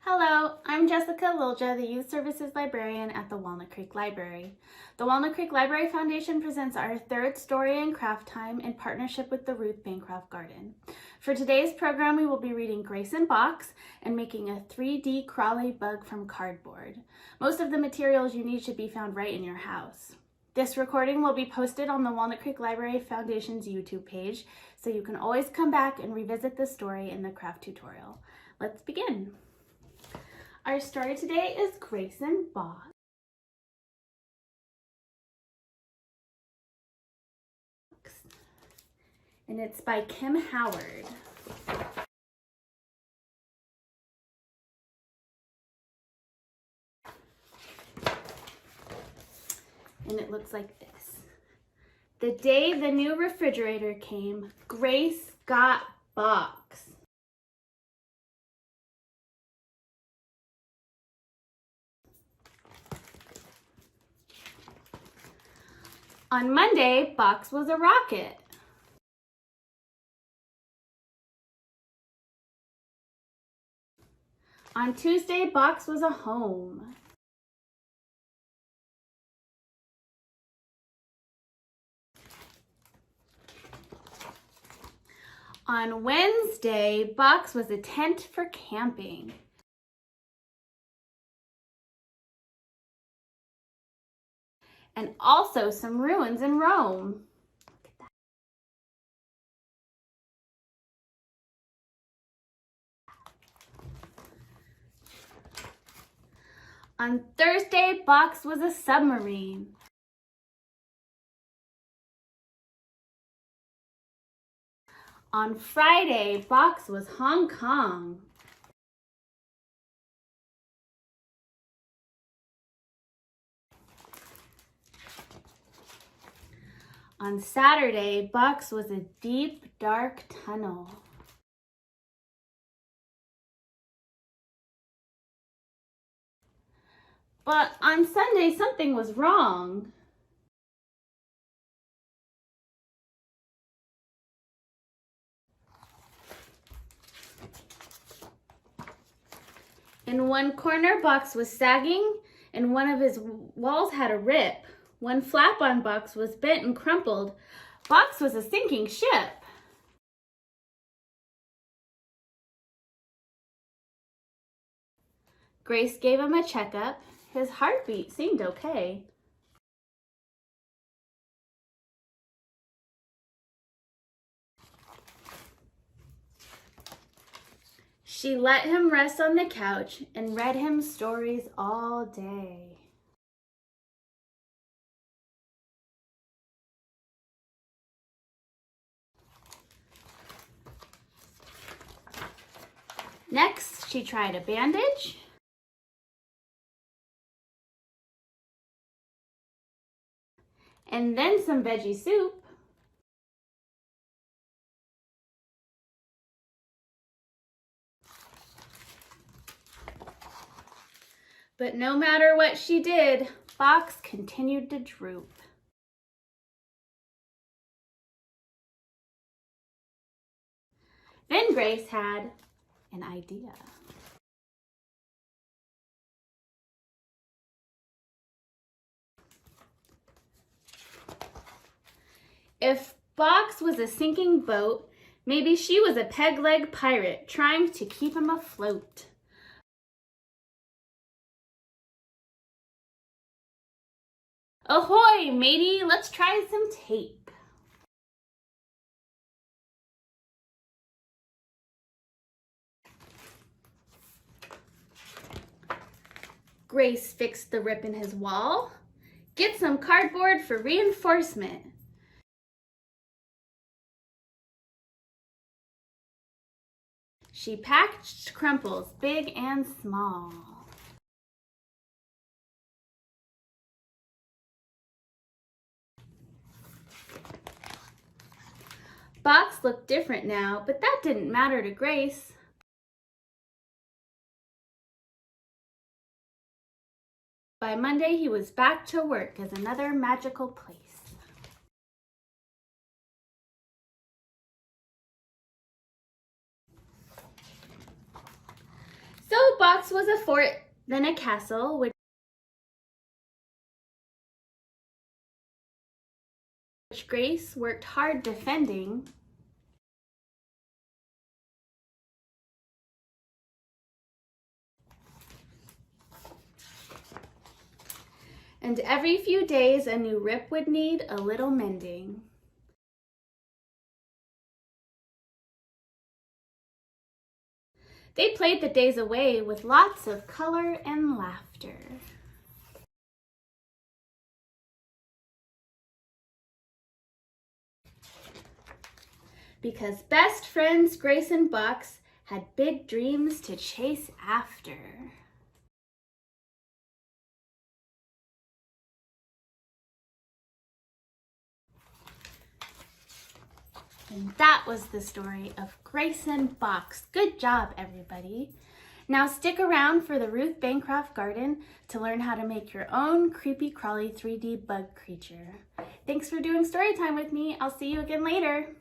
Hello, I'm Jessica Lilja, the Youth Services Librarian at the Walnut Creek Library. The Walnut Creek Library Foundation presents our third story and craft time in partnership with the Ruth Bancroft Garden. For today's program, we will be reading Grace in Box and making a 3D Crawly bug from cardboard. Most of the materials you need should be found right in your house. This recording will be posted on the Walnut Creek Library Foundation's YouTube page, so you can always come back and revisit the story in the craft tutorial. Let's begin. Our story today is Grace in Box. And it's by Kim Howard. And it looks like this. The day the new refrigerator came, Grace got Box. On Monday, Box was a rocket. On Tuesday, Box was a home. On Wednesday, Box was a tent for camping. And also some ruins in Rome. Look at that. On Thursday, Box was a submarine. On Friday, Box was Hong Kong. On Saturday, Box was a deep, dark tunnel. But on Sunday, something was wrong. In one corner, Box was sagging, and one of his walls had a rip. One flap on Box was bent and crumpled. Box was a sinking ship. Grace gave him a checkup. His heartbeat seemed okay. She let him rest on the couch and read him stories all day. Next, she tried a bandage. And then some veggie soup. But no matter what she did, Box continued to droop. Then Grace had an idea. If Box was a sinking boat, maybe she was a peg-leg pirate trying to keep him afloat. Ahoy, matey, let's try some tape. Grace fixed the rip in his wall. Get some cardboard for reinforcement. She packed crumples, big and small. Box looked different now, but that didn't matter to Grace. By Monday, he was back to work as another magical place. So box was a fort, then a castle, which Grace worked hard defending. And every few days a new rip would need a little mending. They played the days away with lots of color and laughter. Because best friends Grace and Box had big dreams to chase after. And that was the story of Grace and Box. Good job, everybody. Now stick around for the Ruth Bancroft Garden to learn how to make your own creepy crawly 3D bug creature. Thanks for doing story time with me. I'll see you again later.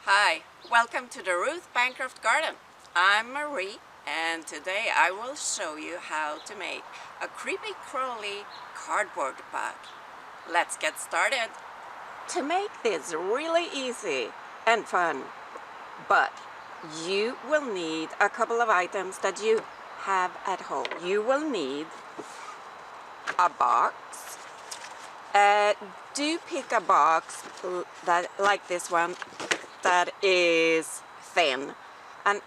Hi, welcome to the Ruth Bancroft Garden. I'm Marie, and today I will show you how to make a creepy crawly cardboard bug. Let's get started. To make this really easy and fun, but you will need a couple of items that you have at home. You will need a box. Do pick a box that like this one that is thin. And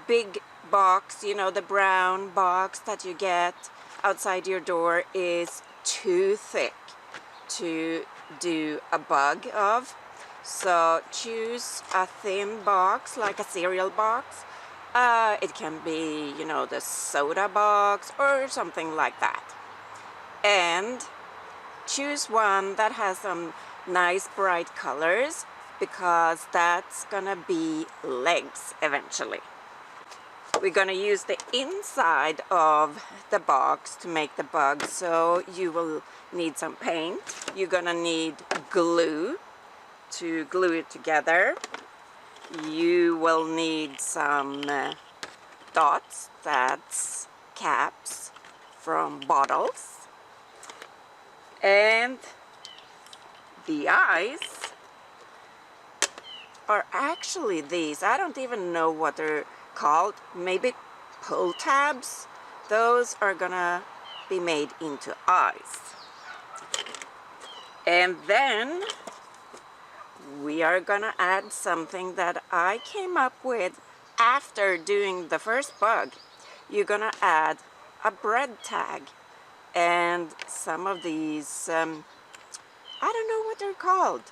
big box, you know, the brown box that you get outside your door is too thick to do a bug of. So choose a thin box, like a cereal box. It can be, you know, the soda box or something like that. And choose one that has some nice bright colors, because that's gonna be legs eventually. We're gonna use the inside of the box to make the bug, so you will need some paint. You're gonna need glue to glue it together. You will need some dots, that's caps from bottles. And the eyes are actually these. I don't even know what they're called. Maybe pull tabs. Those are gonna be made into eyes. And then we are gonna add something that I came up with after doing the first bug. You're gonna add a bread tag and some of these I don't know what they're called,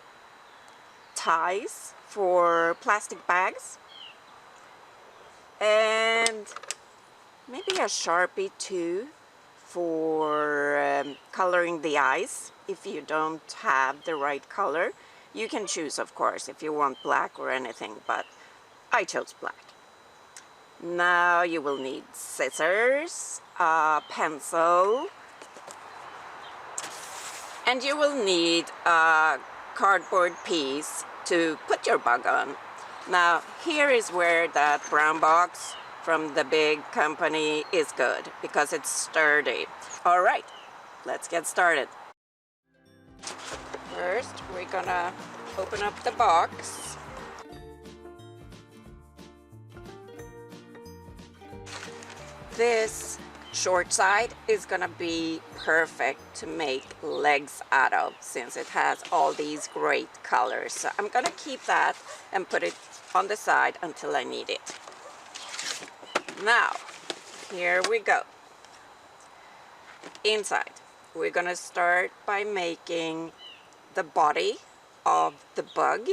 ties for plastic bags, and maybe a Sharpie too for coloring the eyes. If you don't have the right color, you can choose, of course, if you want black or anything, but I chose black. Now you will need scissors, a pencil, and you will need a cardboard piece to put your bug on. Now here is where that brown box from the big company is good, because it's sturdy. Alright, let's get started. First we're gonna open up the box. This short side is gonna be perfect to make legs out of, since it has all these great colors. So I'm gonna keep that and put it on the side until I need it. Now here we go. Inside we're gonna start by making the body of the bug,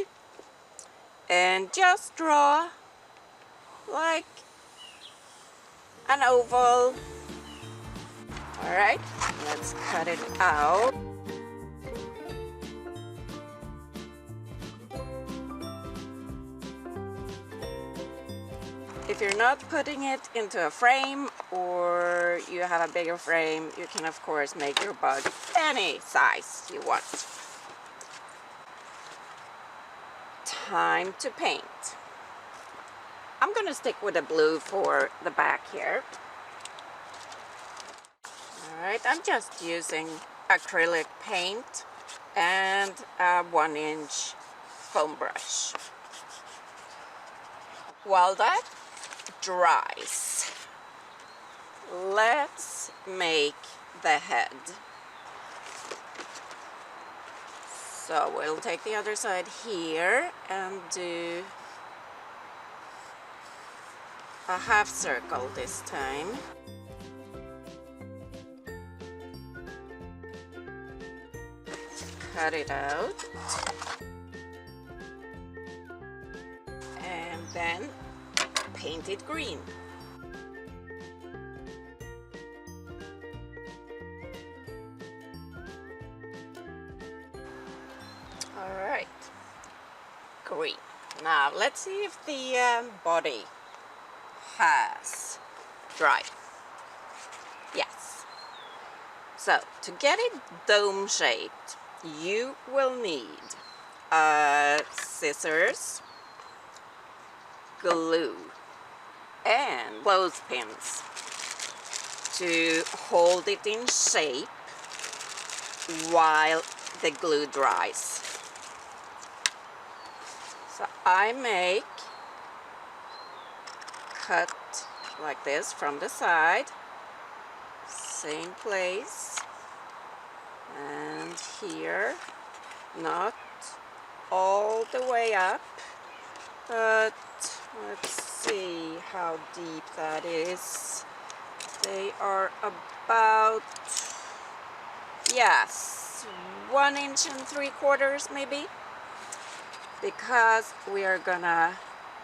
and just draw like an oval. Alright, let's cut it out. If you're not putting it into a frame or you have a bigger frame, you can of course make your bug any size you want. Time to paint. I'm gonna stick with the blue for the back here. Alright, I'm just using acrylic paint and a 1-inch foam brush. While that dries, let's make the head. So we'll take the other side here and do a half circle this time. Cut it out. And then paint it green. Alright, green. Now let's see if the body has dried. Yes. So to get it dome shaped, you will need scissors, glue, and clothespins to hold it in shape while the glue dries. So I make cut like this from the side, same place, and here, not all the way up, but let's see how deep that is. They are about, yes, 1 inch and 3/4 maybe, because we are gonna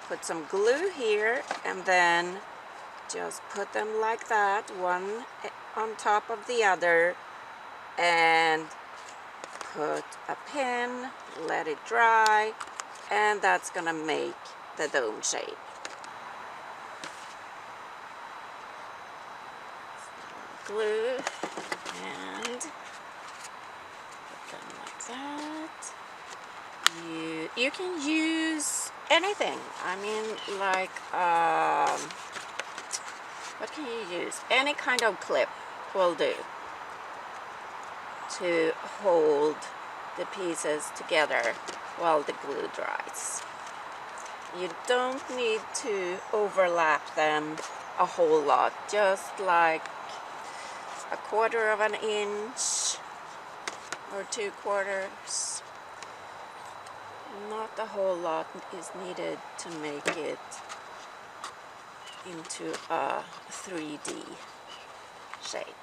put some glue here and then just put them like that, one on top of the other, and put a pin, let it dry, and that's gonna make the dome shape. Glue and put them like that. You can use anything. I mean, like what can you use? Any kind of clip will do to hold the pieces together while the glue dries. You don't need to overlap them a whole lot, just like 1/4 of an inch or 2/4. Not a whole lot is needed to make it into a 3D shape.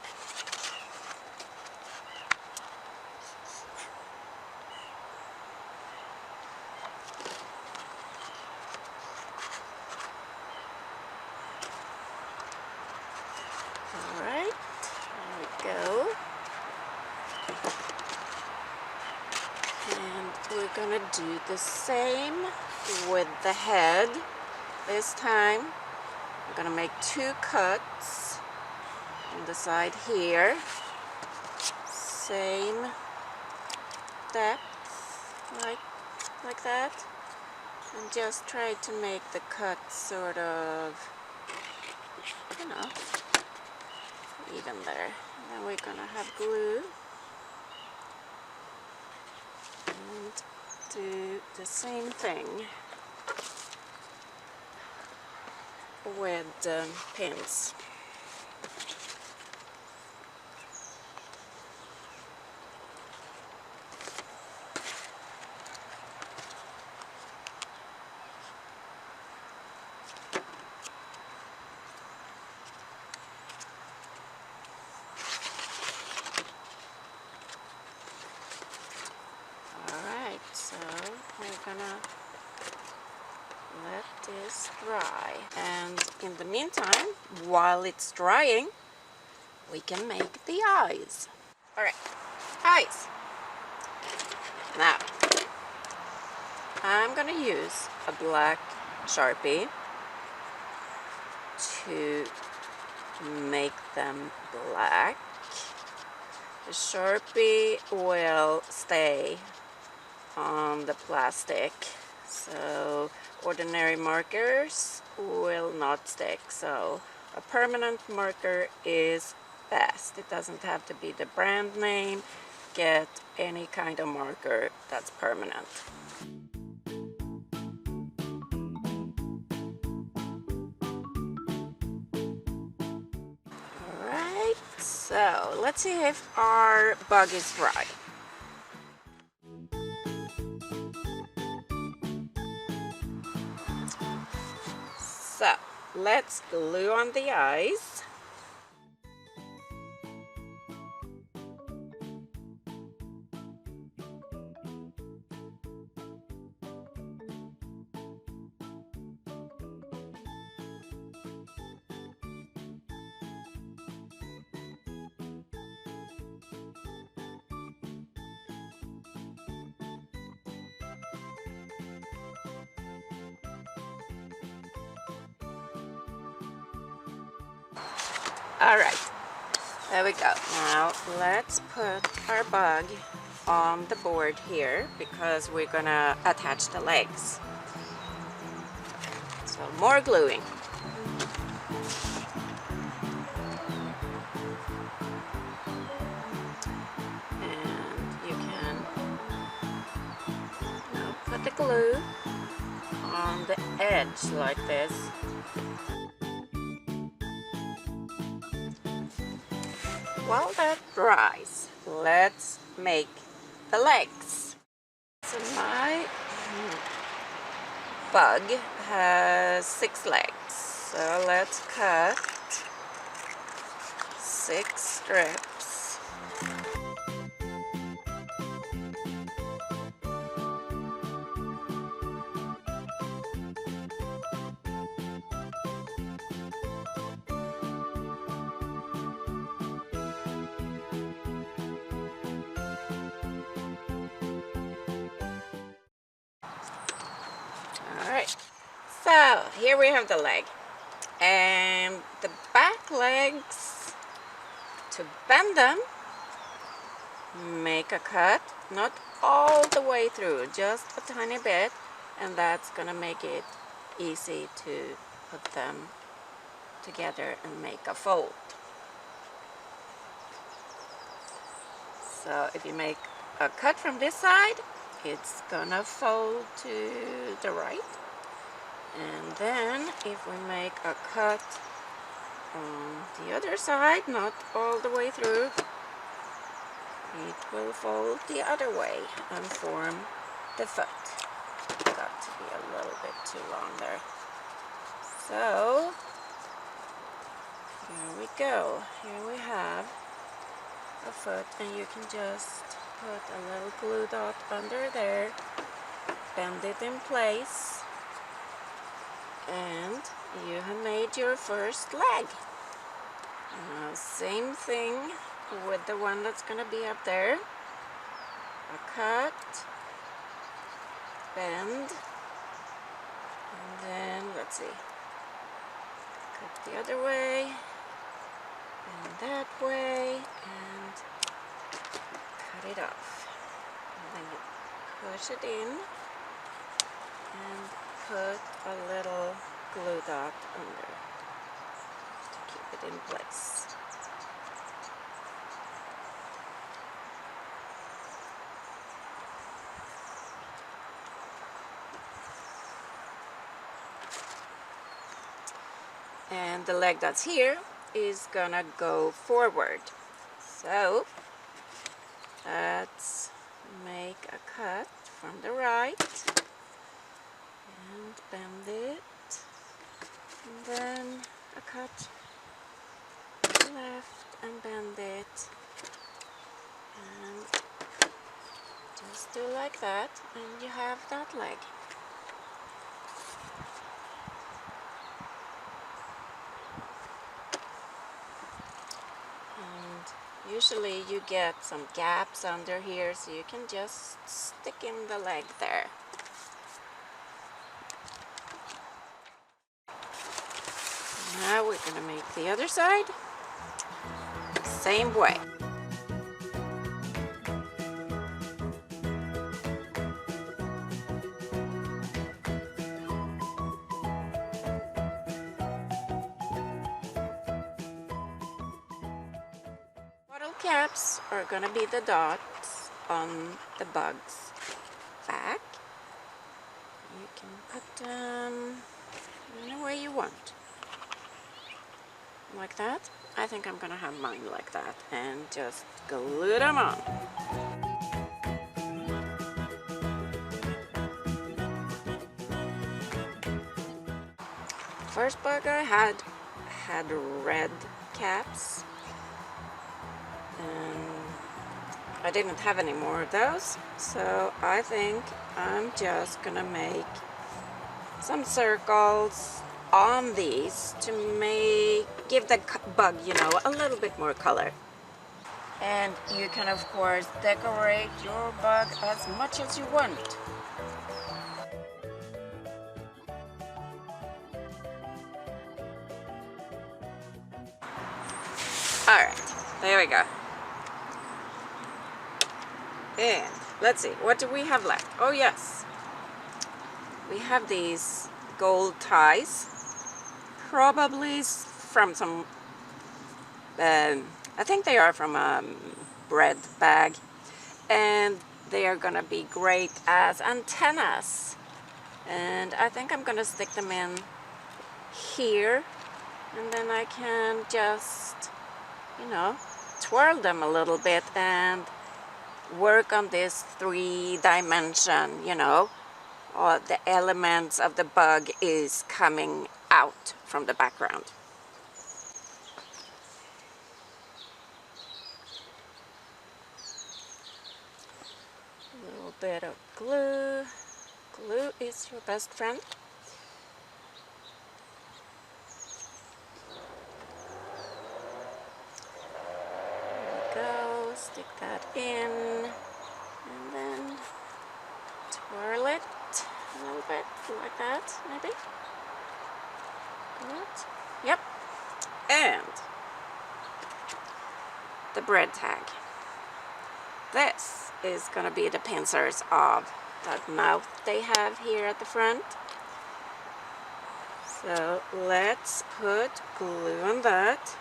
Alright, there we go. And we're gonna do the same with the head. This time I'm gonna make 2 cuts on the side here, same depth, like that, and just try to make the cut sort of, you know, even there. And then we're gonna have glue and do the same thing with the pins. Alright, so we're gonna let this dry, and in the meantime, while it's drying, we can make the eyes. Alright, eyes. Now, I'm gonna use a black Sharpie to make them black. The Sharpie will stay on the plastic, so ordinary markers will not stick. So a permanent marker is best. It doesn't have to be the brand name. Get any kind of marker that's permanent. Alright, so let's see if our bug is right. So let's glue on the eyes. Alright, there we go. Now let's put our bug on the board here because we're gonna attach the legs. So more gluing. And you can now put the glue on the edge like this. While that dries, let's make the legs. So my bug has 6 legs. So let's cut 6 strips. Alright, so here we have the leg, and the back legs, to bend them, make a cut, not all the way through, just a tiny bit, and that's gonna make it easy to put them together and make a fold. So if you make a cut from this side, it's gonna fold to the right, and then if we make a cut on the other side, not all the way through, it will fold the other way and form the foot. Got to be a little bit too long there. So here we go. Here we have a foot, and you can just put a little glue dot under there, bend it in place, and you have made your first leg. Now same thing with the one that's going to be up there. A cut, bend, and then let's see, cut the other way, and that way, and cut it off. And then you push it in and put a little glue dot under to keep it in place. And the leg that's here is gonna go forward. So let's make a cut from the right and bend it, and then a cut left and bend it, and just do like that, and you have that leg. Usually you get some gaps under here, so you can just stick in the leg there. Now we're gonna make the other side same way. Bottle caps are gonna be the dots on the bug's back. You can put them any way you want. Like that. I think I'm gonna have mine like that and just glue them on. First bug I had red caps, and I didn't have any more of those, so I think I'm just gonna make some circles on these to give the bug, you know, a little bit more color. And you can of course decorate your bug as much as you want. Alright, there we go. And let's see, what do we have left? Oh yes, we have these gold ties, probably from some, I think they are from a bread bag, and they are gonna be great as antennas. And I think I'm gonna stick them in here, and then I can just, you know, twirl them a little bit and work on this 3-dimension, you know, all the elements of the bug is coming out from the background. A little bit of glue. Glue is your best friend. Stick that in, and then twirl it a little bit like that, maybe. Good. Yep. And the bread tag. This is gonna be the pincers of that mouth they have here at the front. So let's put glue on that.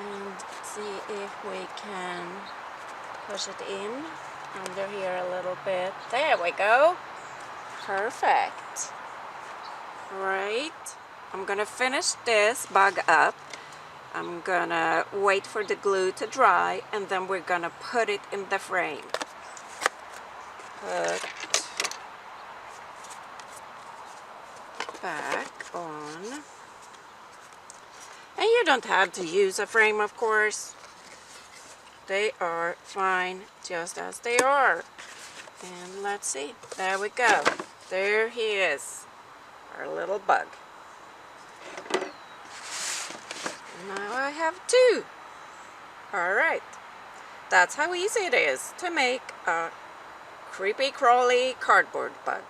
And see if we can push it in under here a little bit. There we go. Perfect. Right. I'm gonna finish this bug up. I'm gonna wait for the glue to dry, and then we're gonna put it in the frame. Put back on. And you don't have to use a frame, of course. They are fine just as they are. And let's see. There we go. There he is. Our little bug. Now I have 2. Alright. That's how easy it is to make a creepy crawly cardboard bug.